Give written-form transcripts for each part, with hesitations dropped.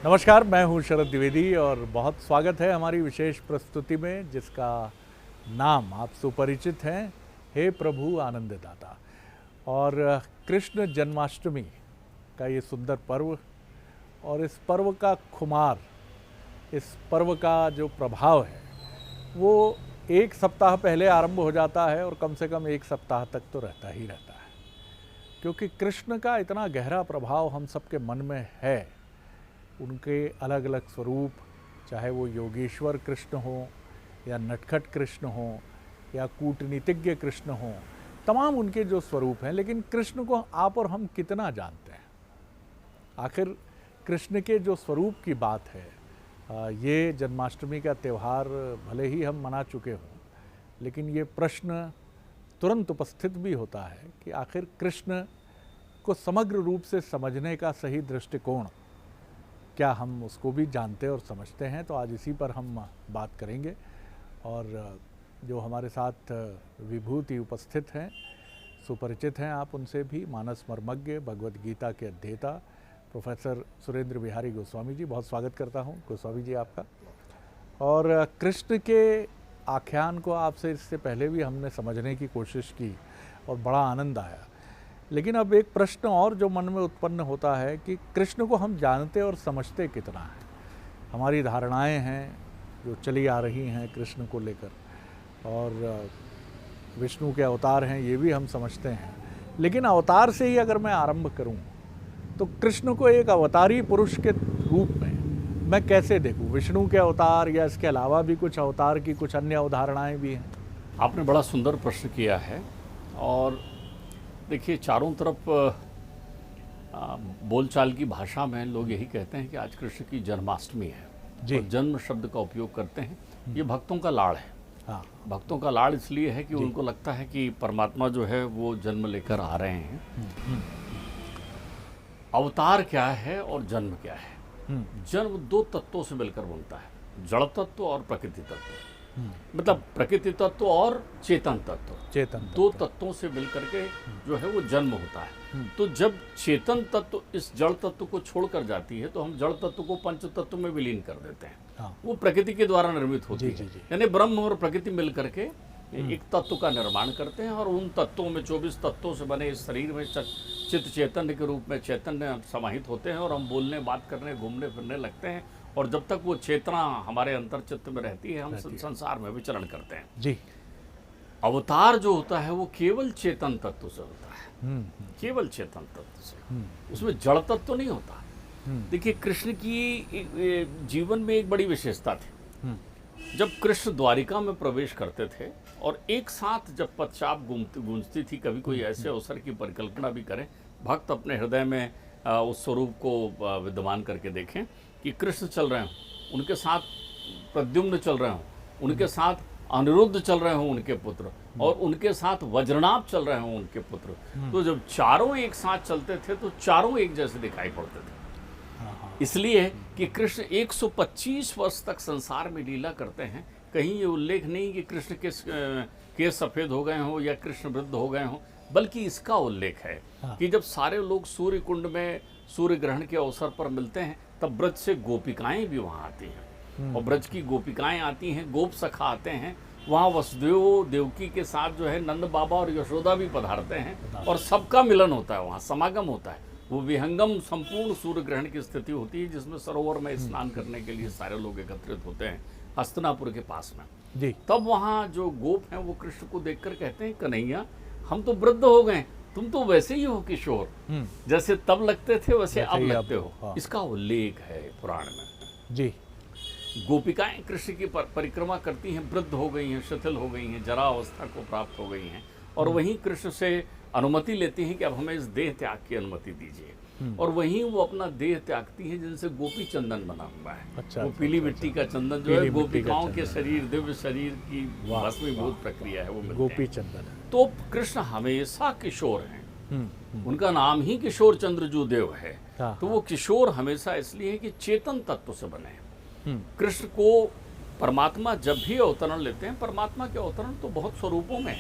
नमस्कार, मैं हूं शरद द्विवेदी और बहुत स्वागत है हमारी विशेष प्रस्तुति में जिसका नाम आप सुपरिचित हैं, हे प्रभु आनंददाता। और कृष्ण जन्माष्टमी का ये सुंदर पर्व और इस पर्व का खुमार, इस पर्व का जो प्रभाव है वो एक सप्ताह पहले आरंभ हो जाता है और कम से कम एक सप्ताह तक तो रहता ही रहता है, क्योंकि कृष्ण का इतना गहरा प्रभाव हम सबके मन में है। उनके अलग अलग स्वरूप, चाहे वो योगेश्वर कृष्ण हो या नटखट कृष्ण हो या कूटनीतिज्ञ कृष्ण हो, तमाम उनके जो स्वरूप हैं, लेकिन कृष्ण को आप और हम कितना जानते हैं? आखिर कृष्ण के जो स्वरूप की बात है, ये जन्माष्टमी का त्यौहार भले ही हम मना चुके हों, लेकिन ये प्रश्न तुरंत उपस्थित भी होता है कि आखिर कृष्ण को समग्र रूप से समझने का सही दृष्टिकोण क्या हम उसको भी जानते और समझते हैं? तो आज इसी पर हम बात करेंगे। और जो हमारे साथ विभूति उपस्थित हैं, सुपरिचित हैं आप उनसे भी, मानस मर्मज्ञ, भगवद गीता के अध्येता प्रोफेसर सुरेंद्र बिहारी गोस्वामी जी, बहुत स्वागत करता हूं गोस्वामी जी आपका। और कृष्ण के आख्यान को आपसे इससे पहले भी हमने समझने की कोशिश की और बड़ा आनंद आया, लेकिन अब एक प्रश्न और जो मन में उत्पन्न होता है कि कृष्ण को हम जानते और समझते कितना है? हमारी धारणाएं हैं जो चली आ रही हैं कृष्ण को लेकर, और विष्णु के अवतार हैं ये भी हम समझते हैं, लेकिन अवतार से ही अगर मैं आरंभ करूं तो कृष्ण को एक अवतारी पुरुष के रूप में मैं कैसे देखूं? विष्णु के अवतार या इसके अलावा भी कुछ अवतार की कुछ अन्य अवधारणाएं भी हैं? आपने बड़ा सुंदर प्रश्न किया है। और देखिए, चारों तरफ बोलचाल की भाषा में लोग यही कहते हैं कि आज कृष्ण की जन्माष्टमी है और जन्म शब्द का उपयोग करते हैं। ये भक्तों का लाड़ है। हाँ। भक्तों का लाड़ इसलिए है कि उनको लगता है कि परमात्मा जो है वो जन्म लेकर आ रहे हैं। अवतार क्या है और जन्म क्या है? जन्म दो तत्वों से मिलकर बनता है, जड़ तत्व और प्रकृति तत्व। मतलब प्रकृति तत्व और चेतन तत्व, दो तत्वों से मिलकर के जो है वो जन्म होता है। तो जब चेतन तत्व इस जड़ तत्व को छोड़कर जाती है तो हम जड़ तत्व को पंच तत्व में विलीन कर देते हैं। हाँ। वो प्रकृति के द्वारा निर्मित होती है, यानी ब्रह्म और प्रकृति मिलकर के एक तत्व का निर्माण करते हैं। और उन तत्वों में 24 तत्वों से बने इस शरीर में चित्त चैतन्य के रूप में चैतन्य समाहित होते हैं और हम बोलने, बात करने, घूमने फिरने लगते हैं। और जब तक वो चेतना हमारे अंतर चित्त में रहती है, हम संसार में विचरण करते हैं। जी। अवतार जो होता है वो केवल चेतन तत्व से होता है, केवल चेतन तत्व से, उसमें जड़ तत्व नहीं होता। देखिए, कृष्ण की जीवन में एक बड़ी विशेषता थी। जब कृष्ण द्वारिका में प्रवेश करते थे और एक साथ जब पदचाप गूंजती थी, कभी कोई ऐसे अवसर की परिकल्पना भी करें, भक्त अपने हृदय में उस स्वरूप को विद्यमान करके देखें कि कृष्ण चल रहे हों, उनके साथ प्रद्युम्न चल रहे हों, उनके साथ अनिरुद्ध चल रहे हों उनके पुत्र, और उनके साथ वज्रनाभ चल रहे हों उनके पुत्र। तो जब चारों एक साथ चलते थे तो चारों एक जैसे दिखाई पड़ते थे। इसलिए कि कृष्ण 125 वर्ष तक संसार में लीला करते हैं। कहीं ये उल्लेख नहीं कि कृष्ण के सफेद हो गए हों या कृष्ण वृद्ध हो गए हों, बल्कि इसका उल्लेख है कि जब सारे लोग सूर्य कुंड में सूर्य ग्रहण के अवसर पर मिलते हैं तब ब्रज से गोपिकाएं भी वहाँ आती हैं, और ब्रज की गोपिकाएं आती हैं, गोप सखा आते हैं। वहाँ वसुदेव देवकी के साथ जो है नंद बाबा और यशोदा भी पधारते हैं और सबका मिलन होता है, वहाँ समागम होता है। वो विहंगम संपूर्ण सूर्य ग्रहण की स्थिति होती है जिसमें सरोवर में स्नान करने के लिए सारे लोग एकत्रित होते हैं हस्तिनापुर के पास में जी। तब वहाँ जो गोप हैं वो कृष्ण को देखकर कहते हैं, कन्हैया हम तो वृद्ध हो गए, तुम तो वैसे ही हो किशोर, जैसे तब लगते थे वैसे अब लगते हो। हाँ। इसका उल्लेख है पुराण में जी। गोपिकाएं कृष्ण की परिक्रमा करती हैं, वृद्ध हो गई हैं, शिथिल हो गई हैं, जरा अवस्था को प्राप्त हो गई हैं, और वहीं कृष्ण से अनुमति लेती हैं कि अब हमें इस देह त्याग की अनुमति दीजिए। और वहीं वो अपना देह त्यागती हैं जिनसे गोपी चंदन बना हुआ है। अच्छा, वो पीली मिट्टी का चंदन जो है गोपिकाओं के शरीर, दिव्य शरीर की भस्मीभूत प्रक्रिया है, वो गोपी चंदन। तो कृष्ण हमेशा किशोर हैं, उनका नाम ही किशोर चंद्रजू देव है। तो वो किशोर हमेशा इसलिए है कि चेतन तत्व से बने हैं। कृष्ण को परमात्मा जब भी अवतरण लेते हैं, परमात्मा के अवतरण तो बहुत स्वरूपों में,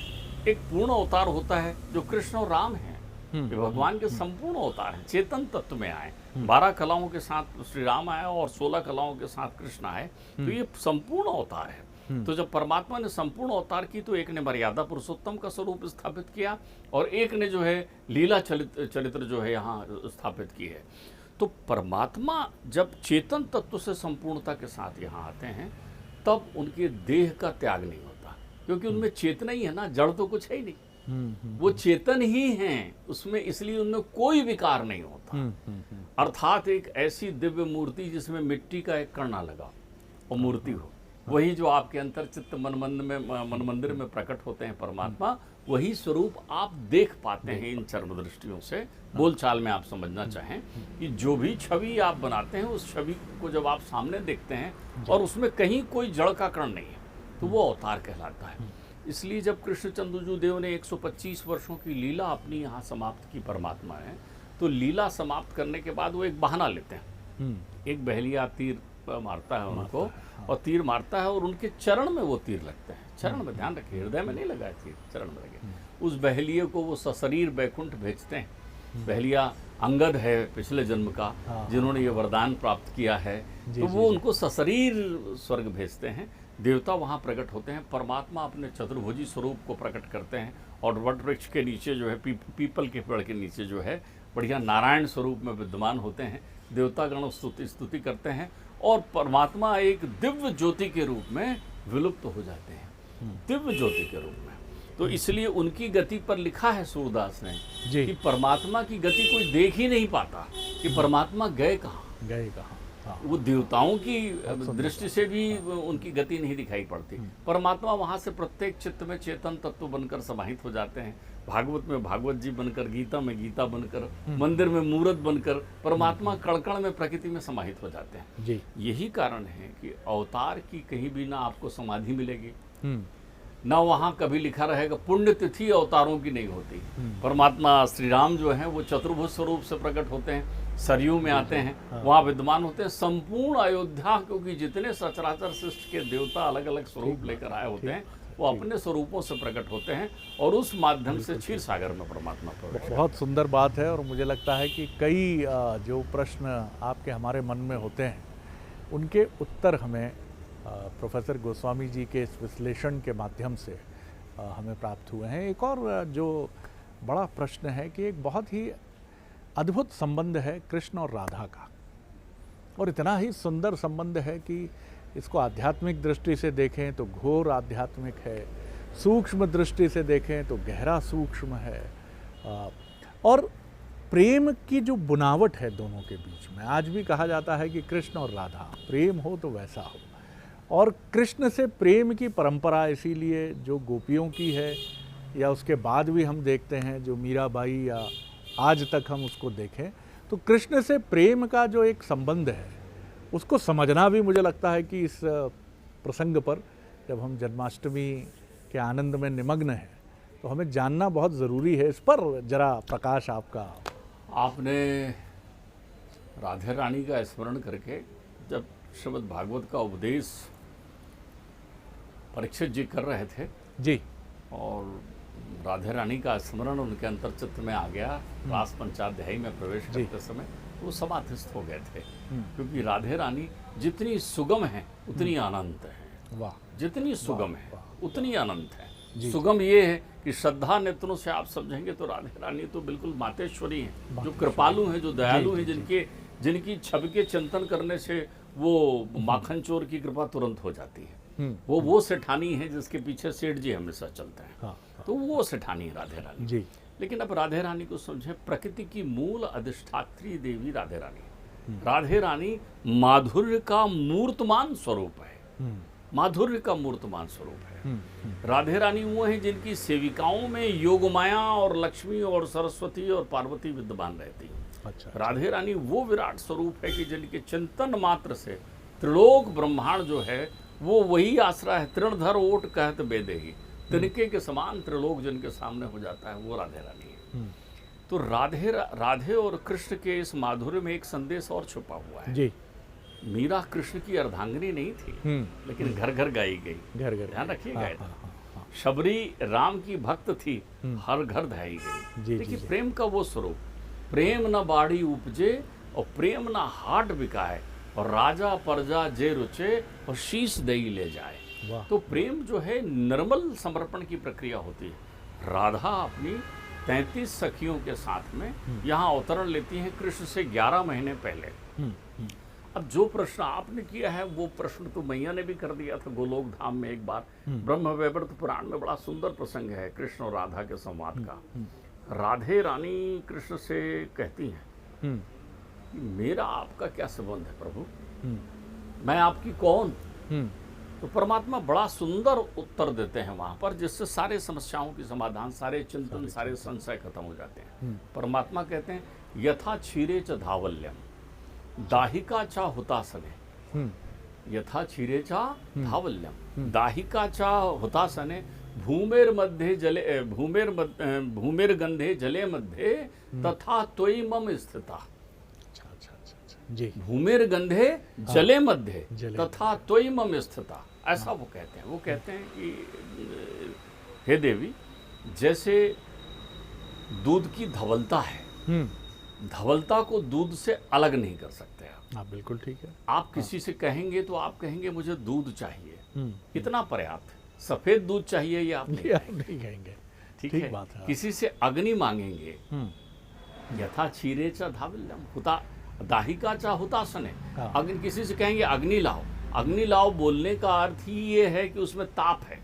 एक पूर्ण अवतार होता है जो कृष्ण और राम हैं। ये भगवान के संपूर्ण अवतार हैं, चेतन तत्व में आए। 12 कलाओं के साथ श्री राम आया और 16 कलाओं के साथ कृष्ण आए, तो ये संपूर्ण अवतार है। तो जब परमात्मा ने संपूर्ण अवतार की, तो एक ने मर्यादा पुरुषोत्तम का स्वरूप स्थापित किया और एक ने जो है लीला चरित्र जो है यहाँ स्थापित की है। तो परमात्मा जब चेतन तत्व से संपूर्णता के साथ यहाँ आते हैं, तब उनके देह का त्याग नहीं होता, क्योंकि उनमें चेतना ही है ना, जड़ तो कुछ है ही नहीं। वो चेतन ही हैं उसमें, इसलिए उनमें कोई विकार नहीं होता। अर्थात एक ऐसी दिव्य मूर्ति जिसमें मिट्टी का एक कण ना लगा और मूर्ति हो, वही जो आपके अंतर चित्त मन मंदिर में प्रकट होते हैं परमात्मा, वही स्वरूप आप देख पाते हैं इन चर्म दृष्टियों से। बोलचाल में आप समझना चाहें कि जो भी छवि आप बनाते हैं, उस छवि को जब आप सामने देखते हैं और उसमें कहीं कोई जड़ का कण नहीं है, तो वो अवतार कहलाता है। इसलिए जब कृष्ण चंद्रजू देव ने 125 वर्षों की लीला अपनी यहाँ समाप्त की परमात्मा ने, तो लीला समाप्त करने के बाद वो एक बहाना लेते हैं। एक बहलिया तीर मारता है उनको, और तीर मारता है और उनके चरण में वो तीर लगते हैं। चरण में, ध्यान रखिए, हृदय में नहीं लगा है तीर, चरण में लगे। उस बहलिये को वो सशरीर बैकुंठ भेजते हैं। बहलिया अंगद है पिछले जन्म का, जिन्होंने ये वरदान प्राप्त किया है, तो वो उनको सशरीर स्वर्ग भेजते हैं। देवता वहाँ प्रकट होते हैं, परमात्मा अपने चतुर्भुजी स्वरूप को प्रकट करते हैं और वट वृक्ष के नीचे जो है, पीपल के पेड़ के नीचे जो है, बढ़िया नारायण स्वरूप में विद्यमान होते हैं। देवतागण स्तुति करते हैं और परमात्मा एक दिव्य ज्योति के रूप में विलुप्त हो जाते हैं, दिव्य ज्योति के रूप में। तो इसलिए उनकी गति पर लिखा है सूरदास ने कि परमात्मा की गति कोई देख ही नहीं पाता कि परमात्मा गए कहाँ। वो देवताओं की दृष्टि से भी उनकी गति नहीं दिखाई पड़ती। परमात्मा वहाँ से प्रत्येक चित्त में चेतन तत्व बनकर समाहित हो जाते हैं। भागवत में भागवत जी बनकर, गीता में गीता बनकर, मंदिर में मूर्त बनकर परमात्मा कण-कण में प्रकृति में समाहित हो जाते हैं जी। यही कारण है कि अवतार की कहीं भी ना आपको समाधि मिलेगी, ना वहाँ कभी लिखा रहेगा पुण्य तिथि अवतारों की नहीं होती। परमात्मा श्री राम जो हैं वो चतुर्भुज स्वरूप से प्रकट होते हैं, सरयू में आते हैं, वहाँ विद्यमान होते हैं। संपूर्ण अयोध्या, क्योंकि जितने सचराचर सृष्टि के देवता अलग अलग स्वरूप लेकर आए होते हैं, वो अपने स्वरूपों से प्रकट होते हैं और उस माध्यम से क्षीर सागर में परमात्मा प्रवेश। बहुत सुंदर बात है और मुझे लगता है कि कई जो प्रश्न आपके हमारे मन में होते हैं, उनके उत्तर हमें प्रोफेसर गोस्वामी जी के इस विश्लेषण के माध्यम से हमें प्राप्त हुए हैं। एक और जो बड़ा प्रश्न है कि एक बहुत ही अद्भुत संबंध है कृष्ण और राधा का, और इतना ही सुंदर संबंध है कि इसको आध्यात्मिक दृष्टि से देखें तो घोर आध्यात्मिक है, सूक्ष्म दृष्टि से देखें तो गहरा सूक्ष्म है, और प्रेम की जो बुनावट है दोनों के बीच में, आज भी कहा जाता है कि कृष्ण और राधा, प्रेम हो तो वैसा हो। और कृष्ण से प्रेम की परंपरा इसीलिए जो गोपियों की है, या उसके बाद भी हम देखते हैं जो मीराबाई, या आज तक हम उसको देखें, तो कृष्ण से प्रेम का जो एक संबंध है उसको समझना भी मुझे लगता है कि इस प्रसंग पर, जब हम जन्माष्टमी के आनंद में निमग्न हैं, तो हमें जानना बहुत ज़रूरी है। इस पर जरा प्रकाश आपका। आपने राधे रानी का स्मरण करके जब श्रीमद् भागवत का उपदेश परीक्षित जी कर रहे थे जी, और राधे रानी का स्मरण उनके अंतर्चित्त में आ गया, रास पंचाध्यायी में प्रवेश करते समय वो समाधिस्थ हो गए थे। क्योंकि राधे रानी जितनी सुगम है उतनी अनंत है। वाह, जितनी सुगम है उतनी अनंत है। सुगम ये है कि श्रद्धा नेत्रों से आप समझेंगे तो राधे रानी तो बिल्कुल मातेश्वरी हैं, जो कृपालु हैं, जो दयालु हैं, जिनकी छवि के चिंतन करने से वो माखन चोर की कृपा तुरंत हो जाती है। वो सेठानी है जिसके पीछे सेठ जी हमेशा चलते हैं। तो वो सेठानी है राधे रानी जी। लेकिन अब राधे रानी को समझे, प्रकृति की मूल अधिष्ठात्री देवी राधे रानी। राधे रानी माधुर्य का मूर्तमान स्वरूप है, माधुर्य का मूर्तमान स्वरूप है। राधे रानी वो हैं जिनकी सेविकाओं में योगमाया और लक्ष्मी और सरस्वती और पार्वती विद्यमान रहती हैं। अच्छा। राधे रानी वो विराट स्वरूप है कि जिनके चिंतन मात्र से त्रिलोक ब्रह्मांड जो है वो वही आश्रय है। तृणधर ओट कहत बेदेही, तिनके के समान त्रिलोक जिनके सामने हो जाता है, वो राधे रानी है। तो राधे और कृष्ण के इस माधुर्य में एक संदेश और छुपा हुआ है जी। मीरा कृष्ण की अर्धांगिनी नहीं थी, लेकिन घर घर गाई गई, घर घर ध्यान रखिए गाए थे। शबरी राम की भक्त थी, हर घर धाई गई। देखिए प्रेम का वो स्वरूप, प्रेम न बाड़ी उपजे और प्रेम न हाट बिकाए, और राजा प्रजा जे रुचे और शीश दई ले जाए। तो प्रेम जो है निर्मल समर्पण की प्रक्रिया होती है। राधा अपनी 33 सखियों के साथ में यहाँ अवतरण लेती हैं कृष्ण से 11 महीने पहले। अब जो प्रश्न आपने किया है वो प्रश्न तो मैया ने भी कर दिया था गोलोक धाम में एक बार। ब्रह्म वैवर्त पुराण में बड़ा सुंदर प्रसंग है कृष्ण और राधा के संवाद का। राधे रानी कृष्ण से कहती हैं कि मेरा आपका क्या संबंध है प्रभु, मैं आपकी कौन। तो परमात्मा बड़ा सुंदर उत्तर देते हैं वहां पर, जिससे सारे समस्याओं की समाधान, सारे चिंतन, सारे संशय खत्म हो जाते हैं। परमात्मा कहते हैं यथा क्षीरे च धावल्यम दाहिका चा हुतासने, यथा क्षीरे चा धावल्यम दाहिका चा हुतासने, भूमेर मध्य जले भूमेर गंधे जले मध्य तथा त्वयि मम स्थिता। जी, भूमेर गंधे जले मध्य तथा त्वयि मम स्थिता, ऐसा वो कहते हैं। वो कहते हैं कि हे देवी, जैसे दूध की धवलता है, धवलता को दूध से अलग नहीं कर सकते आप। बिल्कुल ठीक है। आप किसी से कहेंगे तो आप कहेंगे मुझे दूध चाहिए, इतना पर्याप्त है। सफेद दूध चाहिए ये आप नहीं कहेंगे, ठीक है। बात है। किसी से अग्नि मांगेंगे, यथा क्षीरे च धावल्यम हुता दाहिका चा हुतासने, अग्नि, किसी से कहेंगे अग्नि लाओ, अग्नि लाओ बोलने का अर्थ ही ये है कि उसमें ताप है,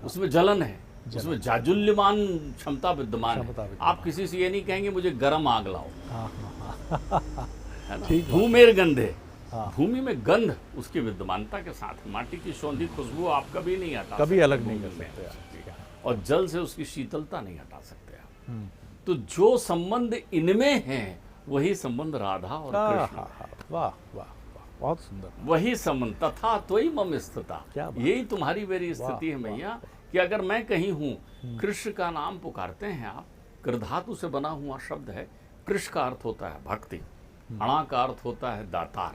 उसमें जलन है, उसमें जाजुल्यमान क्षमता विद्यमान है। आप किसी से ये नहीं कहेंगे मुझे गर्म आग लाओ, है ना। भूमेर गंधे, भूमि में गंध उसकी विद्यमानता के साथ, माटी की सौंधी खुशबू आप कभी नहीं हटा, कभी अलग नहीं कर सकते, और जल से उसकी शीतलता नहीं हटा सकते आप। तो जो संबंध इनमें है वही संबंध राधा और कृष्ण। वाह वाह, बहुत सुंदर। वही संबंध तथा त्वयि मम स्थिता, यही तुम्हारी मेरी स्थिति है मैया, कि अगर मैं कहीं हूँ, कृष्ण का नाम पुकारते हैं आप, कृधातु से बना हुआ शब्द है। कृष्ण का अर्थ होता है भक्ति, अणा का अर्थ होता है दातार,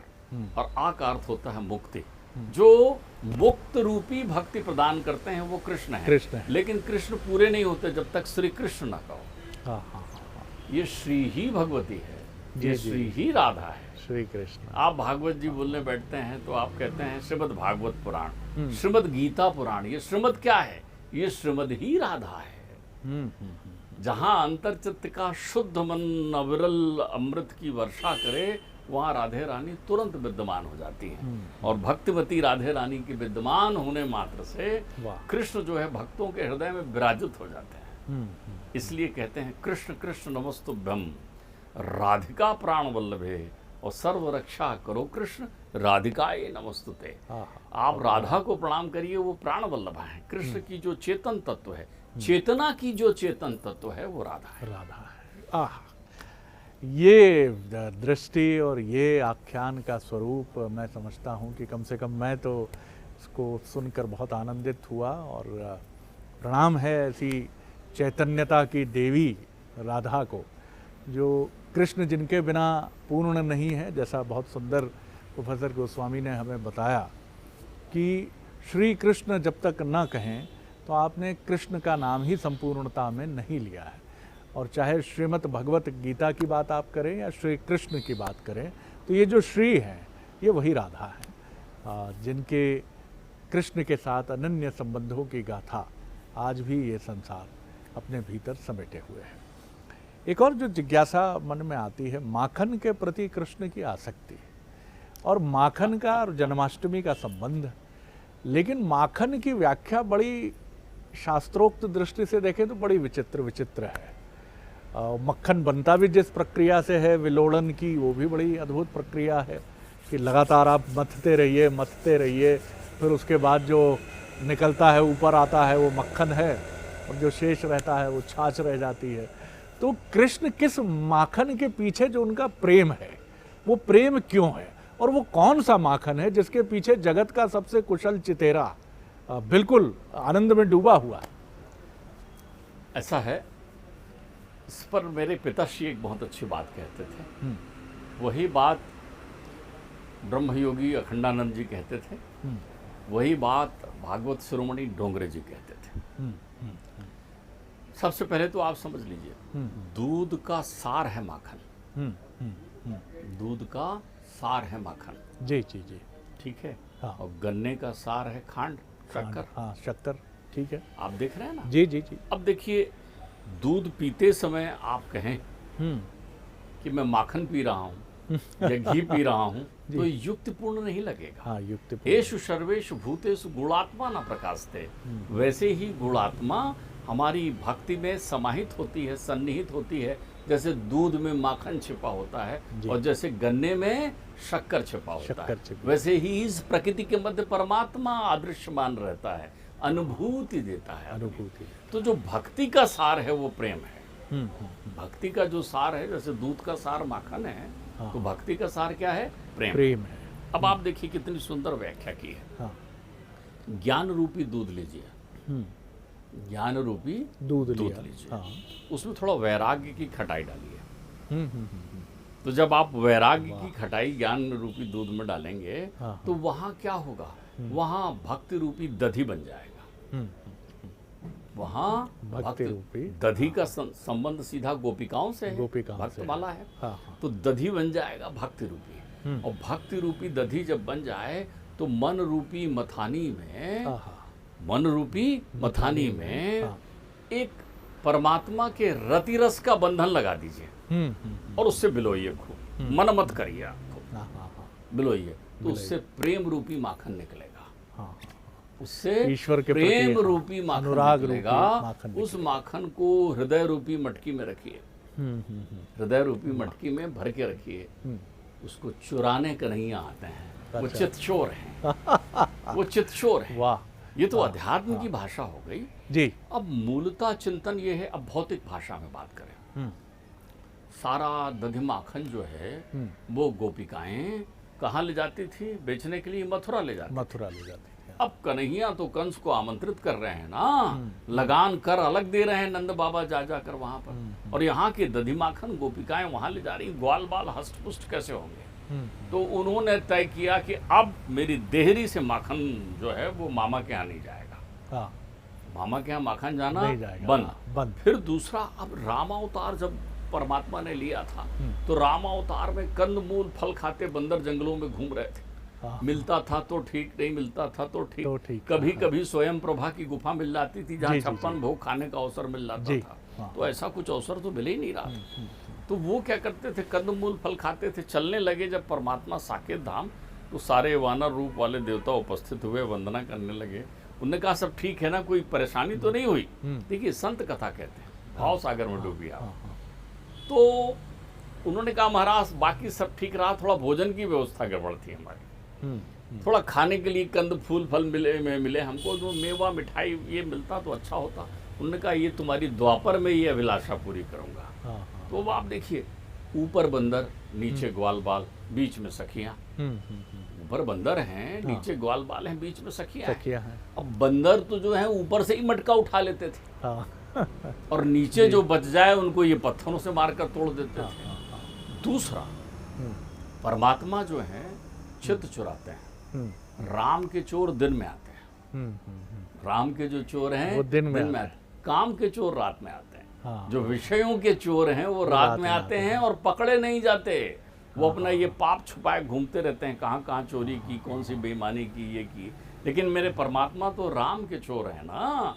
और आ का अर्थ होता है मुक्ति। जो मुक्त रूपी भक्ति प्रदान करते हैं वो कृष्ण है। लेकिन कृष्ण पूरे नहीं होते जब तक श्री कृष्ण न कहो। ये श्री ही भगवती है, ये श्री ही राधा है, श्री कृष्ण। आप भागवत जी बोलने बैठते हैं तो आप कहते हैं श्रीमद् भागवत पुराण, श्रीमद् गीता पुराण। ये श्रीमद् क्या है? ये श्रीमद् ही राधा है। जहां अंतर्चित्त का शुद्ध मन अविरल अमृत की वर्षा करे, वहां राधे रानी तुरंत विद्यमान हो जाती हैं। और भक्तिवती राधे रानी के विद्यमान होने मात्र से कृष्ण जो है भक्तों के हृदय में विराजित हो जाते हैं। इसलिए कहते हैं कृष्ण कृष्ण नमस्तुभ्यं राधिका प्राण वल्लभे, और सर्व रक्षा करो कृष्ण राधिकाए नमस्तुते। आप राधा को प्रणाम करिए, वो प्राण वल्लभा है। कृष्ण की जो चेतन तत्व है, चेतना की जो चेतन तत्व है, वो राधा है। ये दृष्टि और ये आख्यान का स्वरूप मैं समझता हूँ कि कम से कम मैं तो इसको सुनकर बहुत आनंदित हुआ। और प्रणाम है ऐसी चैतन्यता की देवी राधा को, जो कृष्ण जिनके बिना पूर्ण नहीं है। जैसा बहुत सुंदर प्रोफेसर गोस्वामी ने हमें बताया कि श्री कृष्ण जब तक न कहें तो आपने कृष्ण का नाम ही संपूर्णता में नहीं लिया है। और चाहे श्रीमद् भगवत गीता की बात आप करें या श्री कृष्ण की बात करें, तो ये जो श्री है ये वही राधा है, जिनके कृष्ण के साथ अनन्य संबंधों की गाथा आज भी ये संसार अपने भीतर समेटे हुए हैं। एक और जो जिज्ञासा मन में आती है, माखन के प्रति कृष्ण की आसक्ति और माखन का और जन्माष्टमी का संबंध। लेकिन माखन की व्याख्या बड़ी शास्त्रोक्त दृष्टि से देखें तो बड़ी विचित्र है। मक्खन बनता भी जिस प्रक्रिया से है विलोड़न की, वो भी बड़ी अद्भुत प्रक्रिया है कि लगातार आप मथते रहिए, फिर उसके बाद जो निकलता है ऊपर आता है वो मक्खन है, और जो शेष रहता है वो छाछ रह जाती है। तो कृष्ण किस माखन के पीछे जो उनका प्रेम है, वो प्रेम क्यों है, और वो कौन सा माखन है जिसके पीछे जगत का सबसे कुशल चितेरा बिल्कुल आनंद में डूबा हुआ है? ऐसा है, इस पर मेरे पिताश्री एक बहुत अच्छी बात कहते थे। वही बात ब्रह्मयोगी अखंडानंद जी कहते थे, वही बात भागवत शिरोमणि डोंगरे जी कहते थे। सबसे पहले तो आप समझ लीजिए, दूध का सार है माखन। दूध का सार है माखन। जी जी जी। ठीक है। हाँ। और गन्ने का सार है खांड, शक्कर। हाँ, शक्कर। ठीक है। आप देख रहे हैं ना। जी जी जी। अब देखिए, दूध पीते समय आप कहें कि मैं माखन पी रहा हूँ या घी पी रहा हूँ तो युक्तिपूर्ण नहीं लगेगा। हाँ, युक्तिपूर्ण। एषु सर्वेषु भूतेषु गुणात्मा न प्रकाशते। वैसे ही गुणात्मा हमारी भक्ति में समाहित होती है, सन्निहित होती है। जैसे दूध में माखन छिपा होता है और जैसे गन्ने में शक्कर छिपा होता है, वैसे ही इस प्रकृति के मध्य परमात्मा अदृश्यमान रहता है, अनुभूति देता है। अनुभूति। तो जो भक्ति का सार है वो प्रेम है। भक्ति का जो सार है, जैसे दूध का सार माखन है, तो भक्ति का सार क्या है? प्रेम। प्रेम है। अब आप देखिए कितनी सुंदर व्याख्या की है। हाँ। ज्ञान रूपी दूध लीजिए। ज्ञान रूपी दूध लीजिए। हाँ। उसमें थोड़ा वैराग्य की खटाई डालिए। तो जब आप वैराग्य की खटाई ज्ञान रूपी दूध में डालेंगे तो वहाँ क्या होगा? वहाँ भक्ति रूपी दधी बन जाएगा। वहाँ भक्ति रूपी दधी का संबंध सीधा गोपिकाओं से है, भक्तमाला है। तो दधी बन जाएगा भक्ति रूपी। और भक्ति रूपी दधी जब बन जाए तो मन रूपी मथानी में एक परमात्मा के रति रस का बंधन लगा दीजिए और उससे बिलोइए खूब। मन मत करिए, आपको बिलोइए तो उससे प्रेम रूपी माखन निकलेगा। उससे ईश्वर के प्रेम रूपी माखन निकलेगा। उस माखन को हृदय रूपी मटकी में रखिए। हृदय रूपी मटकी में भर के रखिए। उसको चुराने कन्हैया आते हैं। वो चितचोर हैं। वो चितचोर हैं। वाह, ये तो अध्यात्म की भाषा हो गई जी। अब मूलतः चिंतन ये है। अब भौतिक भाषा में बात करें, सारा दधी माखन जो है वो गोपिकाएं कहाँ ले जाती थी बेचने के लिए? मथुरा ले जाती थी। अब कन्हैया तो कंस को आमंत्रित कर रहे हैं ना, लगान कर अलग दे रहे हैं नंद बाबा जा कर वहां पर। और यहाँ के दधी माखन गोपिकाएं वहां ले जा रही, ग्वाल बाल हष्ट पुष्ट कैसे होंगे? तो उन्होंने तय किया कि अब मेरी देहरी से माखन जो है वो मामा के यहाँ नहीं जाएगा। मामा के यहाँ माखन जाना बंद। फिर दूसरा, अब रामावतार जब परमात्मा ने लिया था तो रामावतार में कंदमूल फल खाते बंदर जंगलों में घूम रहे थे। मिलता था तो ठीक, नहीं मिलता था तो ठीक। कभी कभी स्वयं प्रभा की गुफा मिल जाती थी जहाँ 56 भोग खाने का अवसर मिल जाता था। तो ऐसा कुछ अवसर तो मिल ही नहीं रहा था। तो वो क्या करते थे? कंदमूल फल खाते थे। चलने लगे जब परमात्मा साकेत धाम, तो सारे वानर रूप वाले देवता उपस्थित हुए, वंदना करने लगे। उनने कहा सब ठीक है ना, कोई परेशानी तो नहीं हुई? देखिए संत कथा कहते हैं, भाव सागर में डूबी आप। तो उन्होंने कहा महाराज बाकी सब ठीक रहा, थोड़ा भोजन की व्यवस्था गड़बड़ थी हमारी। थोड़ा खाने के लिए कंद फूल फल मिले हमको, जो मेवा मिठाई ये मिलता तो अच्छा होता। उन्होंने कहा ये तुम्हारी द्वापर में ये अभिलाषा पूरी करूंगा। तो अब आप देखिए, ऊपर बंदर, नीचे ग्वाल बाल, बीच में सखियां। ऊपर बंदर हैं, नीचे ग्वाल बाल हैं, बीच में सखियां हैं। अब बंदर तो जो है ऊपर से ही मटका उठा लेते थे और नीचे जो बच जाए उनको ये पत्थरों से मारकर तोड़ देते थे। दूसरा, परमात्मा जो है चित्त चुराते हैं। राम के चोर दिन में आते हैं। राम के जो चोर हैं वो दिन में आते हैं। काम के चोर रात में आते हैं। जो विषयों के चोर हैं वो रात में आते हैं और पकड़े नहीं जाते। वो अपना ये पाप छुपाए घूमते रहते हैं, कहाँ कहाँ चोरी की, कौन सी बेईमानी की, ये की। लेकिन मेरे परमात्मा तो राम के चोर है ना,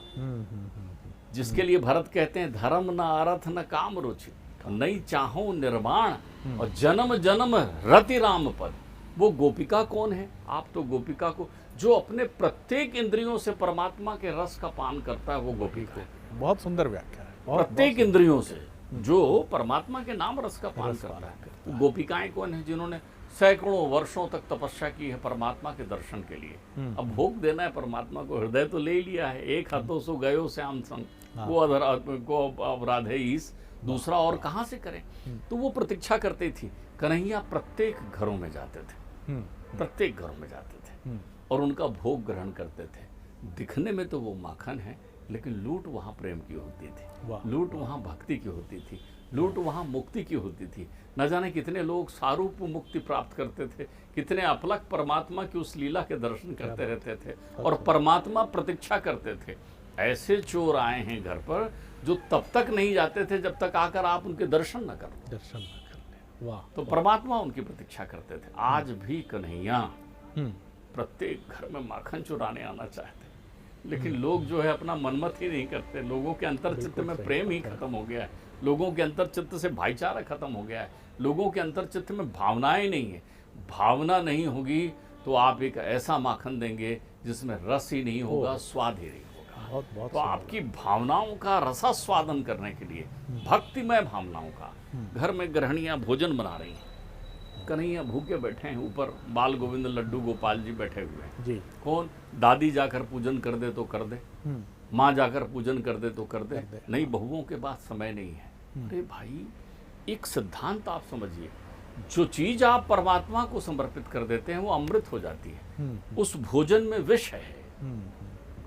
जिसके लिए भरत कहते हैं धर्म न अर्थ न काम रुचि, नहीं चाहो निर्माण और जन्म जन्म रति राम पद। वो गोपिका कौन है? आप तो गोपिका को, जो अपने प्रत्येक इंद्रियों से परमात्मा के रस का पान करता है वो गोपिका है। बहुत सुंदर व्याख्या है। प्रत्येक इंद्रियों से जो परमात्मा के नाम रस का पान करता है। गोपिकाएं कौन है? जिन्होंने सैकड़ों वर्षों तक तपस्या की है परमात्मा के दर्शन के लिए। अब भोग देना है परमात्मा को, हृदय तो ले लिया है। एक हाथों सो गयो श्याम संग, वो अपराध है ईस, दूसरा और कहाँ से करें? तो वो प्रतीक्षा करती थी। कन्हैया प्रत्येक घरों में जाते थे, प्रत्येक घरों में जाते थे और उनका भोग ग्रहण करते थे। दिखने में तो वो माखन है, लेकिन लूट वहाँ प्रेम की होती थी, लूट वहाँ भक्ति की होती थी। लूट वहाँ मुक्ति की होती थी। न जाने कितने लोग सारूप मुक्ति प्राप्त करते थे, कितने अपलक परमात्मा की उस लीला के दर्शन करते रहते थे और परमात्मा प्रतीक्षा करते थे। ऐसे चोर आए हैं घर पर जो तब तक नहीं जाते थे जब तक आकर आप उनके दर्शन न करो। वाह। तो परमात्मा उनकी प्रतीक्षा करते थे। आज भी कन्हैया प्रत्येक घर में माखन चुराने आना चाहते, लेकिन लोग जो है अपना मनमत ही नहीं करते। लोगों के अंतर्चित्त में प्रेम ही खत्म हो गया है, लोगों के अंतर्चित्त से भाईचारा खत्म हो गया है, लोगों के अंतर्चित्त में भावनाएं नहीं है। भावना नहीं होगी तो आप एक ऐसा माखन देंगे जिसमें रस ही नहीं होगा, स्वाद ही नहीं होगा। तो आपकी भावनाओं का रसास्वादन करने के लिए, भक्तिमय भावनाओं का, घर में गृहिणियां भोजन बना रही हैं, कन्हैया भूखे बैठे हैं, ऊपर बाल गोविंद लड्डू गोपाल जी बैठे हुए हैं जी। कौन? दादी जाकर पूजन कर दे तो कर दे, माँ जाकर पूजन कर दे तो कर दे, नहीं बहुओं के पास समय नहीं है। अरे भाई, एक सिद्धांत आप समझिए, जो चीज आप परमात्मा को समर्पित कर देते हैं वो अमृत हो जाती है। उस भोजन में विष है,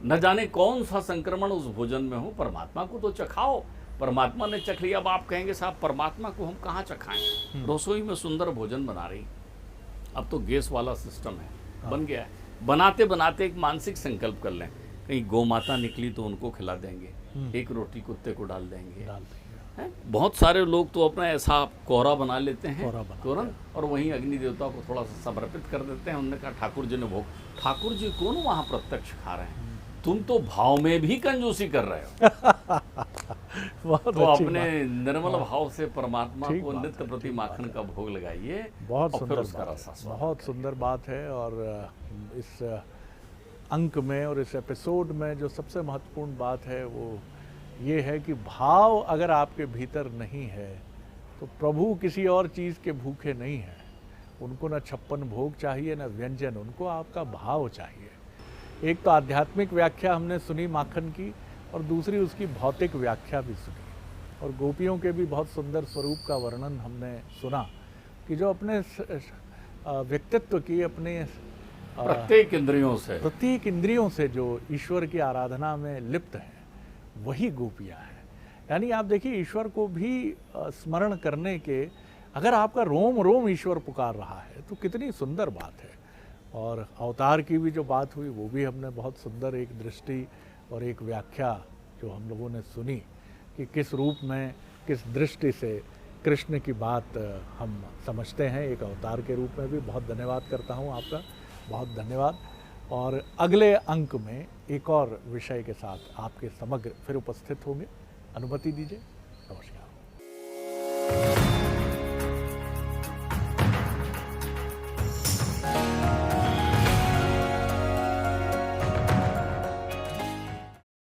न जाने कौन सा संक्रमण उस भोजन में हो। परमात्मा को तो चखाओ, परमात्मा ने चख लिया। अब आप कहेंगे साहब परमात्मा को हम कहाँ चखाएं? रसोई में सुंदर भोजन बना रही, अब तो गैस वाला सिस्टम है, बन गया है। बनाते बनाते एक मानसिक संकल्प कर लें, कहीं गौ माता निकली तो उनको खिला देंगे, एक रोटी कुत्ते को डाल देंगे। बहुत सारे लोग तो अपना ऐसा कोहरा बना लेते हैं तुरंत, और वहीं अग्नि देवता को थोड़ा सा समर्पित कर देते हैं। उन्होंने कहा ठाकुर जी ने भोग, ठाकुर जी कौन वहाँ प्रत्यक्ष खा रहे हैं, तुम तो भाव में भी कंजूसी कर रहे हो। तो अपने निर्मल भाव से परमात्मा को नित्य प्रति माखन का भोग लगाइए। बहुत सुंदर, बहुत सुंदर बात है। और इस अंक में और इस एपिसोड में जो सबसे महत्वपूर्ण बात है वो ये है कि भाव अगर आपके भीतर नहीं है तो प्रभु किसी और चीज़ के भूखे नहीं हैं। उनको न 56 भोग चाहिए न व्यंजन, उनको आपका भाव चाहिए। एक तो आध्यात्मिक व्याख्या हमने सुनी माखन की, और दूसरी उसकी भौतिक व्याख्या भी सुनी, और गोपियों के भी बहुत सुंदर स्वरूप का वर्णन हमने सुना कि जो अपने व्यक्तित्व की, अपने प्रत्येक इंद्रियों से जो ईश्वर की आराधना में लिप्त हैं, वही गोपियाँ हैं। यानी आप देखिए, ईश्वर को भी स्मरण करने के, अगर आपका रोम रोम ईश्वर पुकार रहा है तो कितनी सुंदर बात है। और अवतार की भी जो बात हुई वो भी हमने बहुत सुंदर एक दृष्टि और एक व्याख्या जो हम लोगों ने सुनी कि किस रूप में, किस दृष्टि से कृष्ण की बात हम समझते हैं एक अवतार के रूप में भी। बहुत धन्यवाद करता हूँ आपका, बहुत धन्यवाद। और अगले अंक में एक और विषय के साथ आपके समग्र फिर उपस्थित होंगे। अनुमति दीजिए। नमस्कार।